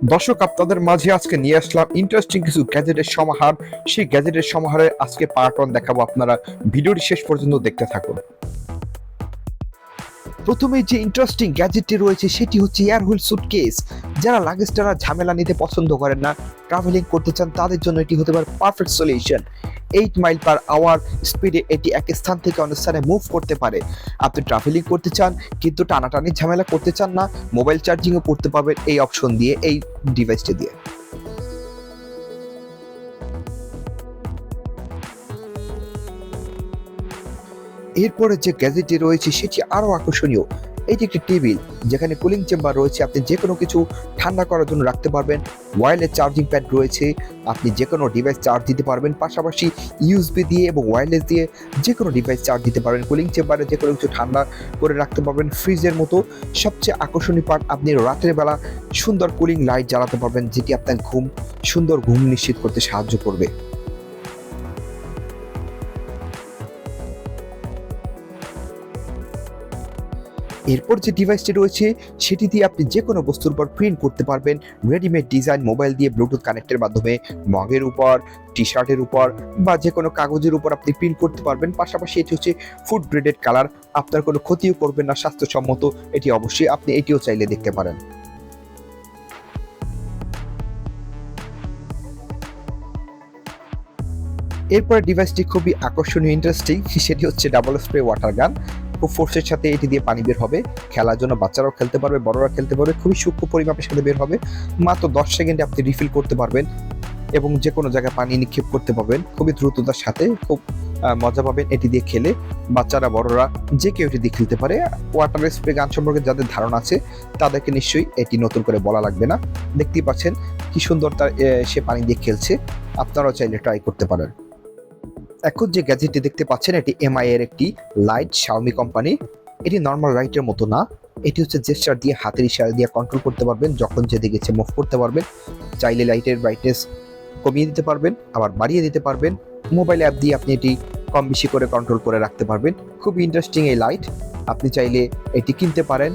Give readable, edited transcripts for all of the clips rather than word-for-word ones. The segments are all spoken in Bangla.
দর্শক, আপনাদের মাঝে আজকে নিয়ে আসলাম ইন্টারেস্টিং কিছু গ্যাজেটের সমাহার। সেই গ্যাজেটের সমাহারে আজকে পার্ট 1 দেখাবো, আপনারা ভিডিওটি শেষ পর্যন্ত দেখতে থাকুন। প্রথমে যে ইন্টারেস্টিং গ্যাজেটটি রয়েছে সেটি হচ্ছে এয়ার হুইল সুটকেস। যারা লাগেজ টানার ঝামেলা নিতে পছন্দ করেন না, ট্রাভেলিং করতে চান, তাদের জন্য এটি হতে পারে perfect solution. 8 mile per hour স্পিডে এটি এক স্থান থেকে অন্য স্থানে মুভ করতে পারে। আপনি ট্রাভেলিং করতে চান কিন্তু টানাটানির ঝামেলা করতে চান না, মোবাইল চার্জিংও করতে পারবেন এই অপশন দিয়ে, এই ডিভাইসটি দিয়ে। এরপরে যে গ্যাজেটটি রয়েছে সেটি আরো আকর্ষণীয়। এটি একটি টেবিল যেখানে কুলিং চেম্বার রয়েছে, আপনি যে কোনো কিছু ঠান্ডা করার জন্য রাখতে পারবেন। ওয়্যারলেস চার্জিং প্যাড রয়েছে, আপনি যে কোনো ডিভাইস চার্জ দিতে পারবেন। পাশাপাশি ইউএসবি দিয়ে এবং ওয়্যারলেস দিয়ে যে কোনো ডিভাইস চার্জ দিতে পারবেন। কুলিং চেম্বারে যে কোনো কিছু ঠান্ডা করে রাখতে পারবেন ফ্রিজের মতো। সবচেয়ে আকর্ষণীয় পার্ট, আপনি রাতের বেলা সুন্দর কুলিং লাইট জ্বালাতে পারবেন, যেটি আপনার সুন্দর ঘুম নিশ্চিত করতে সাহায্য করবে। এরপর যে ডিভাইসটি রয়েছে সেটি দিয়ে আপনি যে কোনো বস্তুর উপর প্রিন্ট করতে পারবেন। রেডিমেড ডিজাইন মোবাইল দিয়ে ব্লুটুথ কানেক্টের মাধ্যমে মগের উপর, টি শার্টের উপর বা যে কোনো কাগজের উপর আপনি প্রিন্ট করতে পারবেন। পাশাপাশি এটি হচ্ছে ফুড গ্রেডেড কালার, আপনার কোনো ক্ষতিও করবে না, স্বাস্থ্যসম্মত এটি। অবশ্যই আপনি এটিও চাইলে দেখতে পারেন। এরপরে ডিভাইসটি খুবই আকর্ষণীয়, ইন্টারেস্টিং, সেটি হচ্ছে ডাবল স্প্রে ওয়াটার গান। খুব ফোর্সের সাথে এটি দিয়ে পানি বের হবে। খেলার জন্য বাচ্চারাও খেলতে পারবে, বড়রা খেলতে পারবে। খুবই সূক্ষ্ম পরিমাপের সাথে বের হবে। মাত্র 10 সেকেন্ডে আপনি রিফিল করতে পারবেন এবং যে কোনো জায়গায় পানি নিক্ষেপ করতে পারবেন খুবই দ্রুততার সাথে। খুব মজা পাবেন এটি দিয়ে খেলে। বাচ্চারা বড়রা যে কেউ এটি দিয়ে খেলতে পারে। ওয়াটার স্প্রে গান সম্পর্কে যাদের ধারণা আছে তাদেরকে নিশ্চয়ই এটি নতুন করে বলা লাগবে না। দেখতেই পাচ্ছেন কি সুন্দর তার সে পানি দিয়ে খেলছে। আপনারাও চাইলে ট্রাই করতে পারেন। এখন যে গ্যাজেটটি দেখতে পাচ্ছেন এটি এমআই এর একটি লাইট, শাওমি কোম্পানি। এটি নর্মাল লাইটের মতো না, এটি হচ্ছে জেস্টার দিয়ে, হাতের ইশারা দিয়ে কন্ট্রোল করতে পারবেন। যখন যেদিকে ইচ্ছে মুভ করতে পারবেন। চাইলে লাইটের ব্রাইটনেস কমিয়ে দিতে পারবেন, আবার বাড়িয়ে দিতে পারবেন। মোবাইল অ্যাপ দিয়ে আপনি এটি কম বেশি করে কন্ট্রোল করে রাখতে পারবেন। খুব ইন্টারেস্টিং এই লাইট, আপনি চাইলে এটি কিনতে পারেন।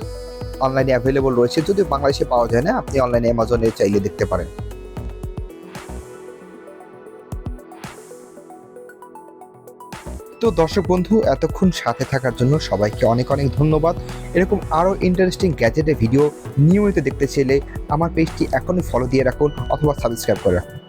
অনলাইনে অ্যাভেলেবল রয়েছে, যদিও বাংলাদেশে পাওয়া যায় না। আপনি অনলাইনে অ্যামাজনে চাইলে দেখতে পারেন। তো দর্শক বন্ধু, এতক্ষণ সাথে থাকার জন্য সবাইকে অনেক অনেক ধন্যবাদ। এরকম আরও ইন্টারেস্টিং গ্যাজেটের ভিডিও নিয়মিত দেখতে চাইলে আমার পেজটি এখনই ফলো দিয়ে রাখুন অথবা সাবস্ক্রাইব করে রাখুন।